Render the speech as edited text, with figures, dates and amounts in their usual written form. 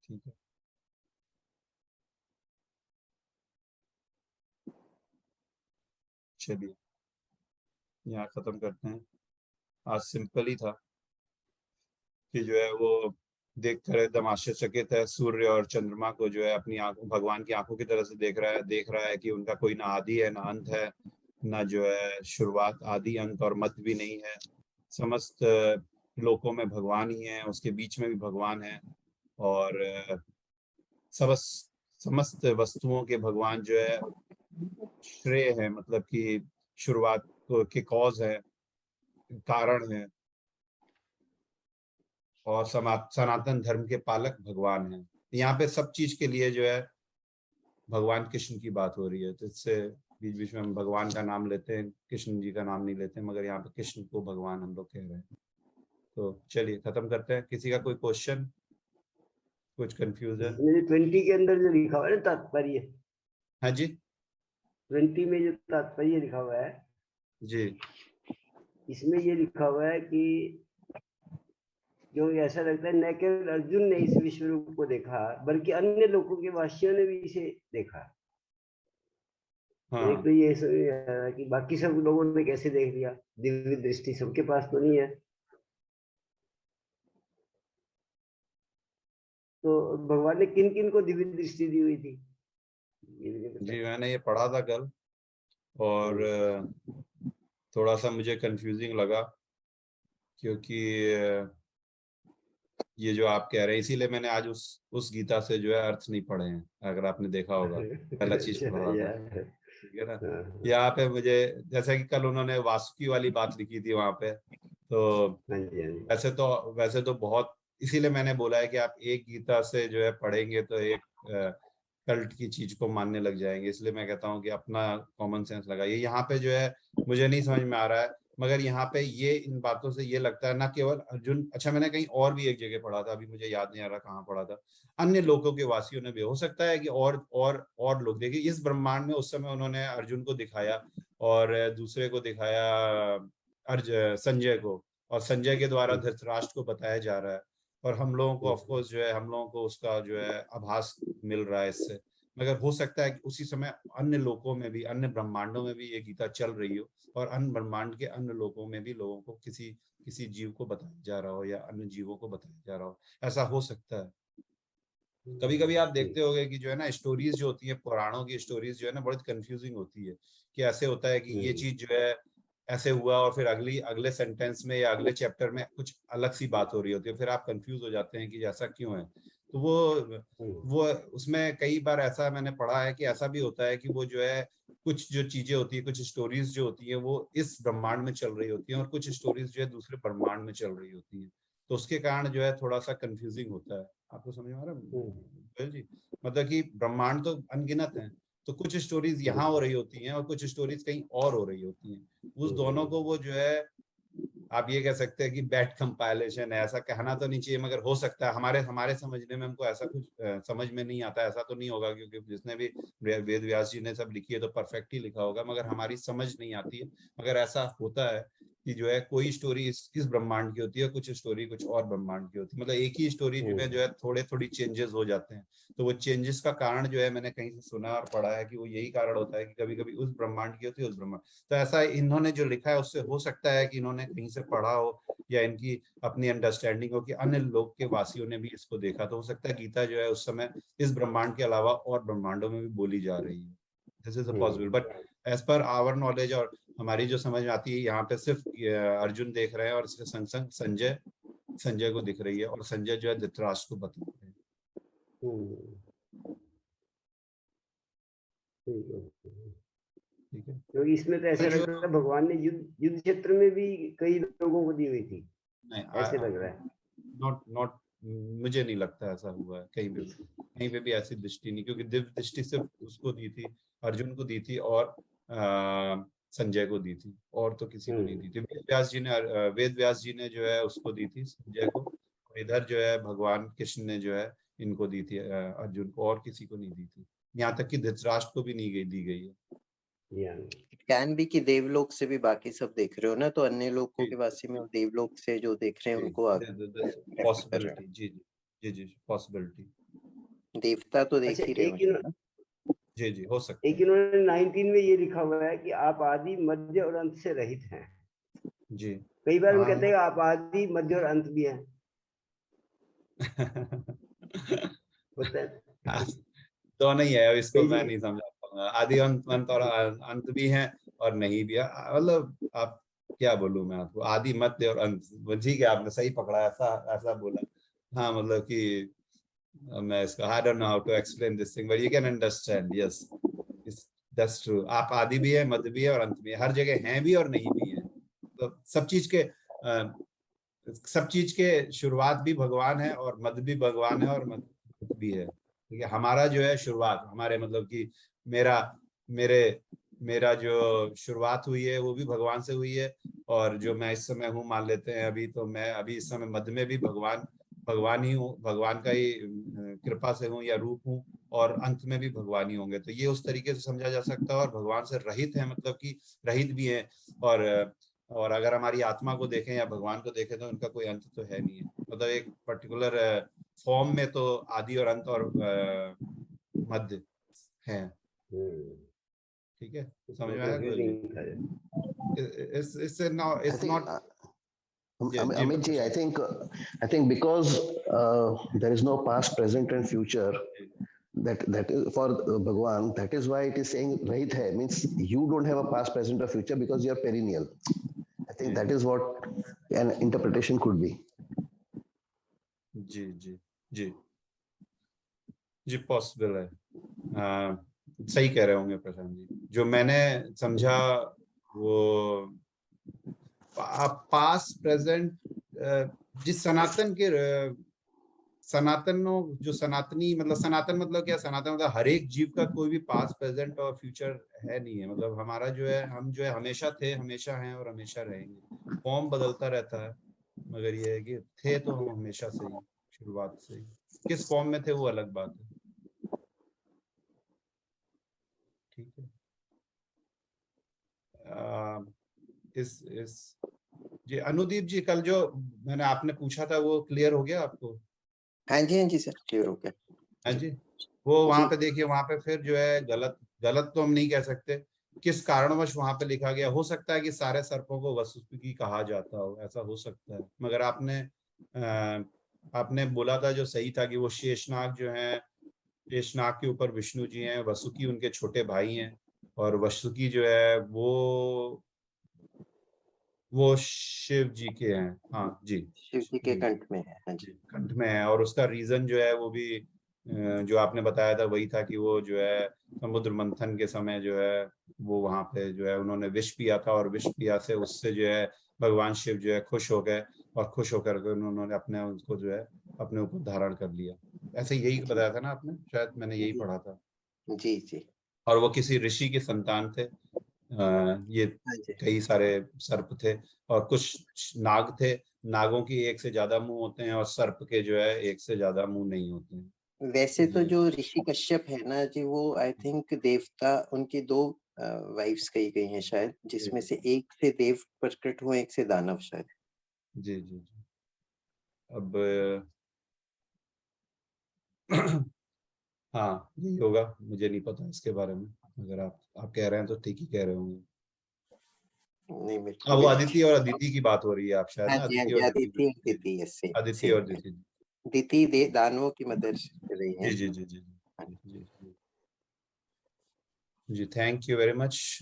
ठीक है, चलिए यहाँ खत्म करते हैं। आज सिंपल ही था कि जो है वो देखकर एकदम आश्चर्यचकित है, सूर्य और चंद्रमा को जो है अपनी आंखों, भगवान की आंखों की तरह से देख रहा है कि उनका कोई ना आदि है ना अंत है, ना जो है शुरुआत, आदि अंत और मध्य भी नहीं है। समस्त लोकों में भगवान ही है, उसके बीच में भी भगवान है। और समस्त समस्त वस्तुओं के भगवान जो है श्रेय है, मतलब कि शुरुआत के कॉज है, कारण है। और सनातन धर्म के पालक भगवान हैं। यहाँ पे सब चीज के लिए जो है भगवान कृष्ण की बात हो रही है, तो इससे बीच बीच में हम भगवान का नाम लेते हैं, कृष्ण जी का नाम नहीं लेते, मगर यहाँ पे कृष्ण को भगवान हम लोग कह रहे हैं। तो चलिए खत्म करते हैं। किसी का कोई क्वेश्चन, कुछ कंफ्यूजन? इसमें 20 के अंदर जो लिखा हुआ है ना तात्पर्य, हाँ जी 20 में जो तात्पर्य लिखा हुआ है, जी। इसमें ये लिखा हुआ है कि जो ऐसा लगता है न केवल अर्जुन ने इस विश्व रूप को देखा, बल्कि अन्य लोगों के वासियों ने भी इसे देखा। हाँ एक तो ये समझ आ रहा है कि बाकी सब लोगों ने कैसे देख लिया, दिव्य दृष्टि सबके पास तो नहीं है। तो भगवान ने किन किन को दिव्य दृष्टि दी हुई थी, ये भी नहीं पता। जी, मैंने ये पढ़ा था कल, और थोड़ा सा मुझे कंफ्यूजिंग लगा, क्योंकि ये जो आप कह रहे हैं, इसीलिए मैंने आज उस गीता से जो है अर्थ नहीं पढ़े हैं, अगर आपने देखा होगा। पहला चीज पढ़ रहा था, यार, ठीक है ना। हाँ यहाँ पे मुझे, जैसा कि कल उन्होंने वासुकी वाली बात लिखी थी वहां पे, तो हाँ जी, हाँ जी। वैसे तो बहुत, इसीलिए मैंने बोला है कि आप एक गीता से जो है पढ़ेंगे तो एक कल्ट की चीज को मानने लग जाएंगे। इसलिए मैं कहता हूँ कि अपना कॉमन सेंस लगाइए। यहाँ पे जो है मुझे नहीं समझ में आ रहा है, मगर यहाँ पे ये इन बातों से ये लगता है ना केवल अर्जुन, अच्छा मैंने कहीं और भी एक जगह पढ़ा था, अभी मुझे याद नहीं आ रहा कहाँ पढ़ा था, अन्य लोगों के वासियों ने भी, हो सकता है कि और लोग। देखिए इस ब्रह्मांड में उस समय उन्होंने अर्जुन को दिखाया और दूसरे को दिखाया अर्ज संजय को, और संजय के द्वारा धृतराष्ट्र को बताया जा रहा है। और हम लोगों को ऑफ कोर्स जो है, हम लोगों को उसका जो है आभास मिल रहा है इससे। मगर हो सकता है कि उसी समय अन्य लोकों में भी, अन्य ब्रह्मांडों में भी ये गीता चल रही हो, और अन्य ब्रह्मांड के अन्य लोकों में भी लोगों को किसी किसी जीव को बताया जा रहा हो, या अन्य जीवों को बताया जा रहा हो। ऐसा हो सकता है। कभी कभी आप देखते होंगे कि जो है ना स्टोरीज जो होती है, पुराणों की स्टोरीज जो है ना, बड़ी कंफ्यूजिंग होती है। कि ऐसे होता है कि ये चीज जो है ऐसे हुआ, और फिर अगले सेंटेंस में या अगले चैप्टर में कुछ अलग सी बात हो रही होती है, फिर आप कंफ्यूज हो जाते हैं कि ऐसा क्यों है। तो वो उसमें कई बार ऐसा मैंने पढ़ा है कि ऐसा भी होता है कि वो जो है कुछ जो चीजें होती है, कुछ स्टोरीज जो होती है वो इस ब्रह्मांड में चल रही होती है, और कुछ स्टोरीज जो है दूसरे ब्रह्मांड में चल रही होती है। तो उसके कारण जो है थोड़ा सा कंफ्यूजिंग होता है। आपको समझ में आ रहा है गोयल जी? मतलब कि ब्रह्मांड तो अनगिनत है, तो कुछ स्टोरीज यहाँ हो रही होती हैं और कुछ स्टोरीज कहीं और हो रही होती हैं। उस दोनों को वो जो है, आप ये कह सकते हैं कि बैड कंपाइलेशन है, ऐसा कहना तो नहीं चाहिए, मगर हो सकता है हमारे हमारे समझने में हमको ऐसा कुछ समझ में नहीं आता। ऐसा तो नहीं होगा, क्योंकि जिसने भी वेद व्यास जी ने सब लिखी है तो परफेक्ट ही लिखा होगा, मगर हमारी समझ नहीं आती है। मगर ऐसा होता है कि जो है कोई स्टोरी इस ब्रह्मांड की होती है, कुछ स्टोरी कुछ और ब्रह्मांड की होती है, मतलब एक ही स्टोरी में जो है थोड़े थोड़ी चेंजेस हो जाते हैं। तो वो चेंजेस का कारण जो है, मैंने कहीं से सुना और पढ़ा है कि वो यही कारण होता है कि कभी कभी उस ब्रह्मांड की होती है, उस ब्रह्मांड। तो ऐसा इन्होंने जो लिखा है उससे हो सकता है कि इन्होंने कहीं से पढ़ा हो, या इनकी अपनी अंडरस्टैंडिंग हो कि अन्य लोक के वासियों ने भी इसको देखा। तो हो सकता है गीता जो है उस समय इस ब्रह्मांड के अलावा और ब्रह्मांडों में भी बोली जा रही है। This is a possible, but as per our knowledge और हमारी जो समझ में आती है, यहाँ पे सिर्फ अर्जुन देख रहे हैं, और इसके संग संग संजय को दिख रही है, और संजय जो है धृतराष्ट्र को बता रहे हैं। ठीक है, क्योंकि इसमें तो ऐसा जो लगता है भगवान ने युद्ध क्षेत्र में भी कई लोगों को दी हुई थी, नहीं, ऐसे लग रहा है। नॉट नॉट मुझे नहीं लगता ऐसा हुआ है कहीं पे भी। कहीं पे भी ऐसी दृष्टि नहीं, क्योंकि दिव्य दृष्टि सिर्फ उसको दी थी, अर्जुन को दी थी, और संजय को दी थी, और तो किसी को नहीं दी थी। वेद व्यास जी ने जो है उसको दी थी संजय को, और इधर जो है भगवान कृष्ण ने जो है इनको दी थी, अर्जुन को, और किसी को नहीं दी थी। यहाँ तक कि धृतराष्ट्र को भी नहीं दी गई है। कैन भी कि देवलोक से भी बाकी सब देख रहे हो ना, तो अन्य लोगों के वासी में देवलोक से जो देख रहे हैं उनको पॉसिबिलिटी, जी जी जी जी, पॉसिबिलिटी। देवता तो देख अच्छा, ही रहे एक होंगे इन्हों- ना। जी जी हो सकता एक है। इन्होंने 19 में ये लिखा हुआ है कि आप आदि मध्य और अंत से रहित हैं। जी कई बार हम हाँ कहते हैं आप आदि मध्य और अंत भी हैं, होता है। दोनों ही है, अब इसको कई मैं जगह नहीं समझा पाऊंगा। आदि अंत और अंत भी है और नहीं भी है, मतलब आप क्या बोलूं मैं आपको, आदि मध्य और अंत, ठीक है आपने सही पकड़ा, ऐसा ऐसा बोला। हाँ मतलब कि मैं इसका I don't know how to explain this thing but you can understand, yes that's true. आप आदि भी है, मध्य भी है और अंत भी है, हर जगह हैं भी और नहीं भी है। तो सब चीज के शुरुआत भी भगवान है और मध्य भी भगवान है और मध्य भी है। ठीक है, हमारा जो है शुरुआत, हमारे मतलब कि मेरा मेरे मेरा जो शुरुआत हुई है वो भी भगवान से हुई है, और जो मैं इस समय हूँ मान लेते हैं अभी, तो मैं अभी इस समय मध्य में भी भगवान ही हूँ, भगवान का ही कृपा से हूँ या रूप हूँ, और अंत में भी भगवान ही होंगे। तो ये उस तरीके से समझा जा सकता है। और भगवान से रहित है मतलब कि रहित भी है, और अगर हमारी आत्मा को देखें या भगवान को देखें तो उनका कोई अंत तो है नहीं है, मतलब एक पर्टिकुलर फॉर्म में तो आदि और अंत और मध्य है। ठीक है, समझ में आया गोयल जी? कंफ्यूजिंग था। I It's think, not ji Amit ji, I think because there is no past, present, and future. That is for Bhagwan. That is why it is saying Rahit hai, means you don't have a past, present, or future because you are perennial. I think that is what an interpretation could be. जी जी जी जी possible है। सही कह रहे होंगे प्रशांत जी। जो मैंने समझा वो पास प्रेजेंट, जिस सनातनों जो सनातनी, मतलब सनातन मतलब क्या, सनातन मतलब हर एक जीव का कोई भी पास्ट प्रेजेंट और फ्यूचर है नहीं है। मतलब हमारा जो है, हम जो है हमेशा थे, हमेशा हैं और हमेशा रहेंगे। फॉर्म बदलता रहता है, मगर ये है कि थे तो हम हमेशा से ही, शुरुआत से ही। किस फॉर्म में थे वो अलग बात है। ठीक है, इस जी अनुदीप जी, कल जो मैंने आपने पूछा था वो क्लियर हो गया आपको? हाँ जी सर, क्लियर हो गया। हाँ जी, वो वहां जी। पे देखिए, वहां पे फिर जो है गलत तो हम नहीं कह सकते, किस कारणवश वहां पे लिखा गया। हो सकता है कि सारे सर्पों को वसुकी कहा जाता हो, ऐसा हो सकता है। मगर आपने बोला था जो सही था कि वो शेषनाग जो है, शेषनाग के ऊपर विष्णु जी हैं, वसुकी उनके छोटे भाई हैं, और वसुकी जो है वो शिव जी के हैं। हाँ जी, शिव जी के जी कंठ में है। हाँ जी, कंठ में है। और उसका रीजन जो है वो भी जो आपने बताया था वही था कि वो जो है समुद्र मंथन के समय जो है वो वहां पे जो है उन्होंने विष पिया था, और विष पिया से उससे जो है भगवान शिव जो है खुश हो गए, और खुश होकर के उन्होंने अपने उसको जो है अपने ऊपर धारण कर लिया। ऐसे यही बताया था ना आपने, शायद मैंने यही पढ़ा था। जी। और वो किसी ऋषि के संतान थे। ये हाँ जी। कई सारे सर्प थे और कुछ नाग थे। नागों की एक से ज्यादा मुंह होते हैं और सर्प के जो है एक से ज्यादा मुंह नहीं होते हैं। वैसे तो ये जो ऋषि कश्यप है ना जी, वो आई थिंक देवता, उनकी 2 वाइफ्स कही गई हैं शायद, जिसमें से एक से देव प्रकट हुए, एक से दानव शायद। जी अब हाँ यही होगा, मुझे नहीं पता इसके बारे में, अगर आप कह रहे हैं तो ठीक ही कह रहे होंगे। नहीं, मेरे हाँ, को वो भी अदिति और अदिति की बात हो रही है, आप शायद हाँ ना जी, अदिति और अदिति और दिति, दिति, यस, अदिति सेम और दिति। दिति दानवों की मदर रही जी हैं। जी जी जी जी जी जी, थैंक यू वेरी मच।